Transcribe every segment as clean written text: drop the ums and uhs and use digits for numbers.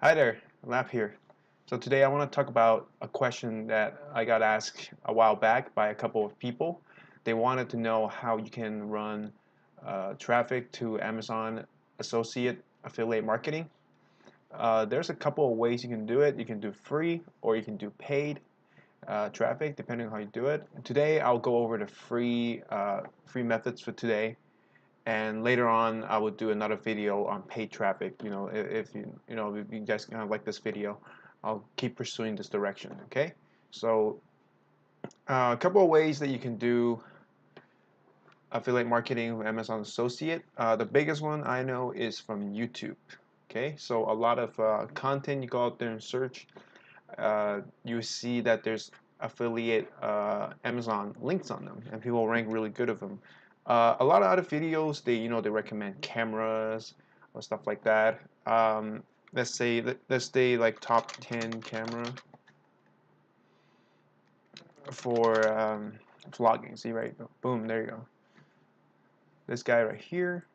Hi there, Lap here. So today I want to talk about a question that I got asked a while back by a couple of people. They wanted to know how you can run traffic to Amazon Associate Affiliate Marketing. There's a couple of ways you can do it. You can do free or you can do paid traffic, depending on how you do it. Today I'll go over the free methods for today, and later on I will do another video on paid traffic. If you guys kind of like this video, I'll keep pursuing this direction. Okay, so a couple of ways that you can do affiliate marketing with Amazon Associate. The biggest one I know is from YouTube. Okay, so a lot of content, you go out there and search, you see that there's affiliate Amazon links on them, and people rank really good of them. A lot of other videos, they recommend cameras or stuff like that. Let's say like top 10 camera for vlogging. See, right? Boom, there you go. This guy right here.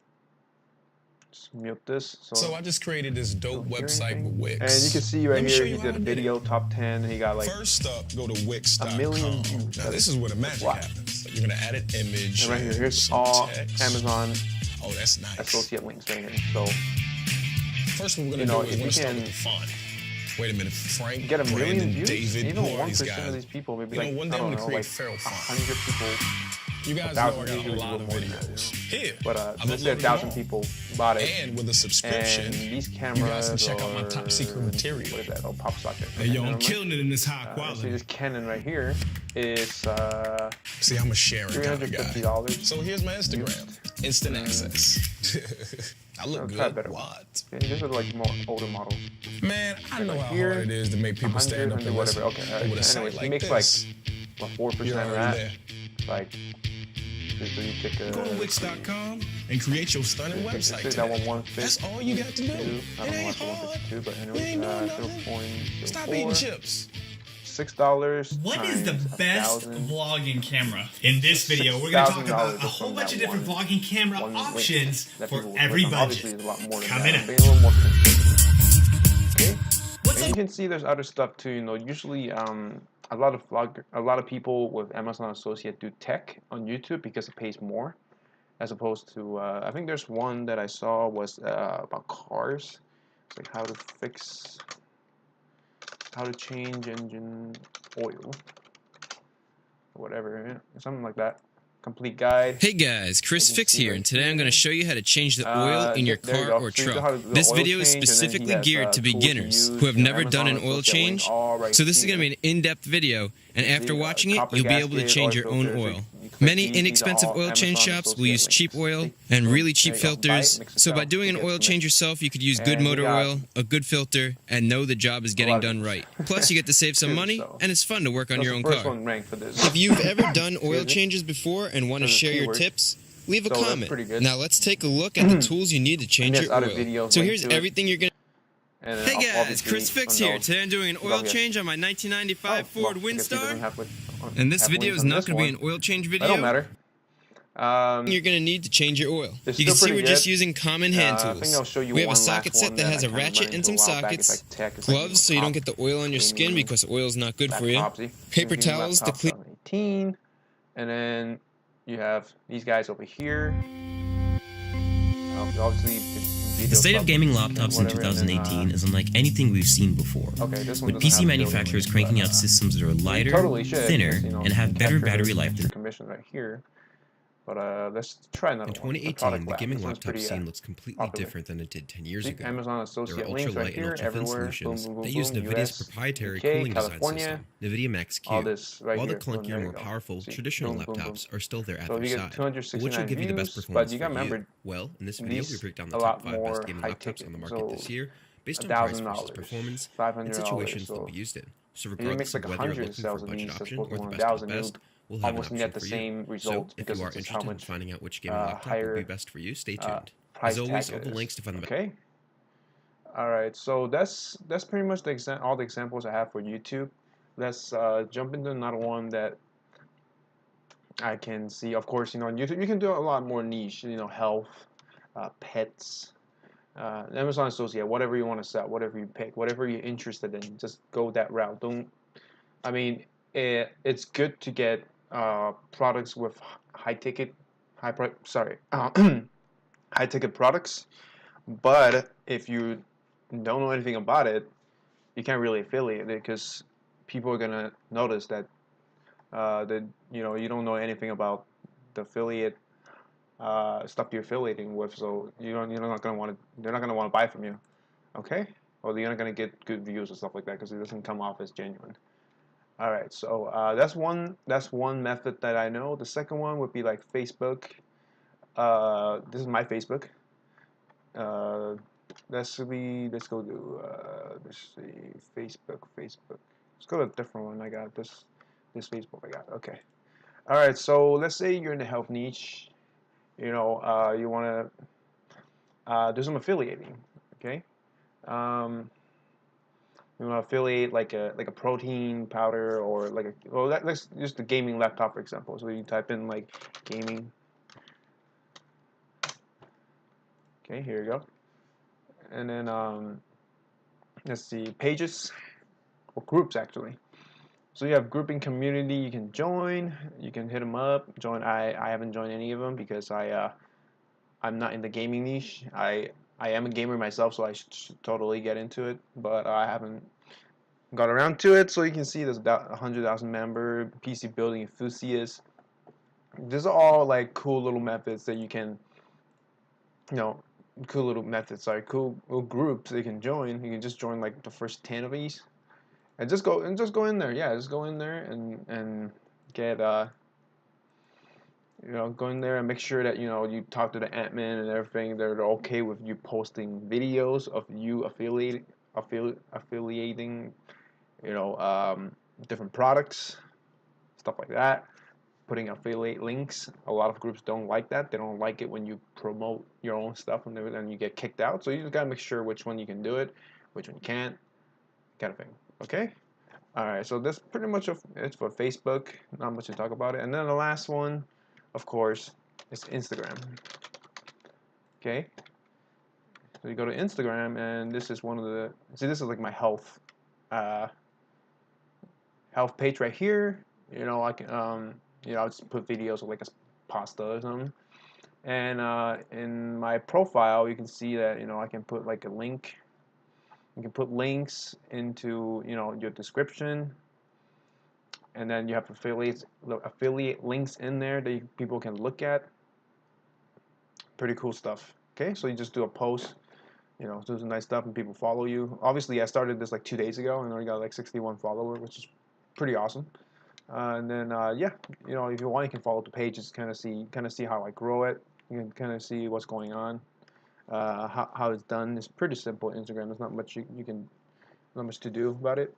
Just mute this. So I just created this dope website with Wix. And you can see right here, he did a video, top 10. He got like, first up, go to Wix.com. a million views. Now this is where the magic happens. You're gonna add an image. And right here, here's all text. Amazon Oh, that's nice. Associate links right here. So first, what we're gonna do is we're gonna start with the font. Wait a minute, Frank, get a million Brandon, views. David, Even who are 1% these of guys? these people, maybe You like, know, one I day I'm don't gonna know, create like feral font. 100 people. You guys know I 1,000 got a usually lot of more than that, videos. Here, But I'm let's say uploading 1,000 them all. people bought it. And with a subscription, And these you cameras, guys can check out my top secret material. What is that? Oh, pop socket. Hey, yo, I'm never mind. killing it in this high So quality. this Canon right here is See, I'm a sharing kind of guy. $350. So here's my Instagram. Instant access. I look Try good. better. What? Okay, these are like more older models. Man, I know how here, hard it is to make people stand up 100, and whatever. listen. Okay, But with a site anyways, he like makes this, like 4% you're of already that. there. Like, so you pick a. Go to Wix.com and create your stunning website That one today. 150. That's all you got to do. I It don't know ain't what's the hard. 152, but You anyway, ain't doing nothing. 0.04. Stop eating chips. $6. What is the times best 1,000. vlogging camera? In this video, we're going to talk about $6,000 a just whole from bunch that of different one- vlogging camera one link options that for people would every click on. Obviously, budget. there's a lot more than Coming that. up. Being a little more conservative. Okay. What's And you up? can see there's other stuff too. Usually a lot of people with Amazon Associate do tech on YouTube because it pays more, as opposed to I think there's one that I saw was about cars. It's like how to change engine oil, or whatever, something like that. Complete guide. Hey guys, Chris You can Fix see here, right and today I'm going to here. show you how to change the oil in your There you car go. or So you know how to truck. do the This oil video is change, and then he specifically has, geared to tools beginners use. who have Your never done an Amazon oil Associate link change. all right So this is here. going to be an in-depth video, and You after see, watching it, copper you'll be able to gasket, change oil your own filters, oil. you click Many these are inexpensive all oil change Amazon shops will use Associate cheap links. oil See? and Boom. really cheap There you go. Buy it, filters. mix it So by out, doing you an get oil some change mix. yourself, you could use good And we motor got oil, a good filter, and know the job is getting lot of done these. right. Plus, you get to save some Too, money, so. and it's fun to work on That's your the own first car. one ranked for this. If you've ever done oil Here's it. changes before and want to There's a share your keyword. tips, leave a So that's comment. pretty good. Now let's take a look at the tools you need to change there's your other oil. videos So linked here's to it. everything you're gonna. And then Hey guys, obviously Chris Fix on here. those- Today I'm doing an Don't oil forget- change on my 1995 Ford well, I guess he doesn't Windstar. have And this have video links is on not this going to be one. an oil change That video. don't matter. You're going to need to change your oil. It's You can still see we're pretty just good. using common hand I tools. think I'll show you We have a one socket last set one that has I a kinda ran ratchet into and some a while back. It's sockets. like tech. It's like, Gloves so you don't get the oil on your skin cleaning. because oil is not good for you. Laptopsy. Paper Using towels to laptop clean. 2018. And then you have these guys over here. Obviously, The state of gaming laptops in 2018 is unlike anything we've seen before, okay, this one with doesn't PC have manufacturers built-in, cranking but, out systems that are lighter, totally should, thinner, because, you know, and have better capture battery the life than commission right here. But let's try another In one. 2018, the gaming This one's laptop pretty, scene looks completely popular. different than it did 10 years See, ago. Amazon There Associate are links right ultralight and here, ultra-thin everywhere. solutions Boom, boom, that boom, use boom. NVIDIA's US, proprietary UK, cooling design California. system, NVIDIA Max-Q, All this right while the here. Boom, clunkier, there you more go. powerful See, traditional boom, boom, boom. laptops are still there at So their you get side. But 269 which will give you the best views, performance but you for gotta you? remember, Well, in this video, we these break down the a top lot 5 more best gaming high laptops ticket. on the market So this year, based on price versus $1,000, performance, $500. and situations So they'll be used in. So if you regardless mix of like whether you're 100 looking for sales a of budget these, option supposed or to the be best of 1,000, the you'll best, we'll have an almost option get the for you. same So result if because you are it's just interested how in much finding out which gaming laptop will higher be best for you, stay tuned. price As always, tag all it the is. links to find the Okay. All right, so that's pretty much all the examples I have for YouTube. Let's jump into another one that I can see. Of course, on YouTube you can do a lot more niche. Health, pets, Amazon Associate, whatever you want to sell, whatever you pick, whatever you're interested in, just go that route. Don't. I mean, it's good to get products with high ticket products, but if you don't know anything about it, you can't really affiliate it because people are gonna notice that you don't know anything about the affiliate stuff you're affiliating with, so you're not gonna want to. They're not gonna want to buy from you, okay? Or you're not gonna get good views and stuff like that because it doesn't come off as genuine. All right, so that's one method that I know. The second one would be like Facebook. This is my Facebook. Let's go to let's see, Facebook. Let's go to a different one. I got this Facebook. I got okay. All right, so let's say you're in the health niche. You want to do some affiliating. Okay. You want to affiliate like a protein powder or like let's just the gaming laptop for example. So you type in like gaming. Okay, here you go. And then let's see, pages or groups actually. So you have grouping community. You can join. You can hit them up. Join. I haven't joined any of them because I'm not in the gaming niche. I am a gamer myself, so I should totally get into it, but I haven't got around to it. So you can see there's about 100,000 member PC building enthusiasts. These are all like cool little methods that you can, cool little groups that you can join. You can just join like the first 10 of these, and just go in there. Yeah, just go in there and get go in there and make sure that you talk to the admin and everything. They're okay with you posting videos of you affiliating, different products, stuff like that. Putting affiliate links. A lot of groups don't like that. They don't like it when you promote your own stuff and then you get kicked out. So you just gotta make sure which one you can do it, which one you can't, kind of thing. Okay. All right. So that's pretty much it for Facebook. Not much to talk about it. And then the last one, of course, is Instagram. Okay. So you go to Instagram, and this is one of the. See, this is like my health page right here. I can I'll just put videos of like a pasta or something. And in my profile, you can see that I can put like a link. You can put links into your description, and then you have affiliate links in there that people can look at. Pretty cool stuff. Okay, so you just do a post, do some nice stuff, and people follow you. Obviously, I started this like 2 days ago, and I got like 61 followers, which is pretty awesome. And then yeah, if you want, you can follow the pages, kind of see how I grow it. You can kind of see what's going on, how it's done. It's pretty simple. Instagram, there's not much not much to do about it.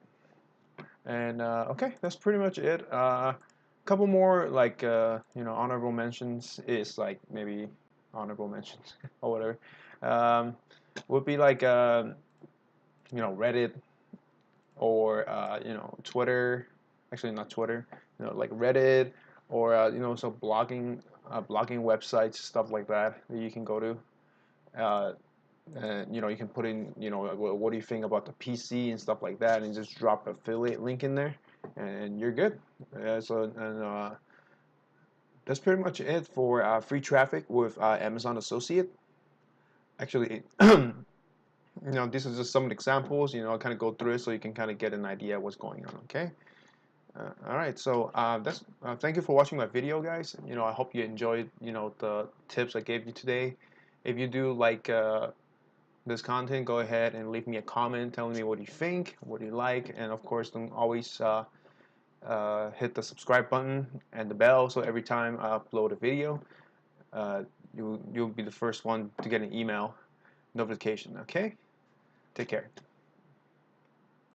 And okay, that's pretty much it. Couple more like honorable mentions is like maybe honorable mentions or whatever. Would be like Reddit or Twitter. Actually, not Twitter. Like Reddit or so blogging websites, stuff like that you can go to. And you can put in what do you think about the PC and stuff like that, and just drop an affiliate link in there, and you're good. That's pretty much it for free traffic with Amazon Associate. Actually, this is just some examples. I'll kind of go through it so you can kind of get an idea of what's going on. Okay. All right, so that's thank you for watching my video, guys. I hope you enjoyed the tips I gave you today. If you do like this content, go ahead and leave me a comment telling me what you think, what you like, and of course don't always hit the subscribe button and the bell, so every time I upload a video, you'll be the first one to get an email notification. Okay, take care.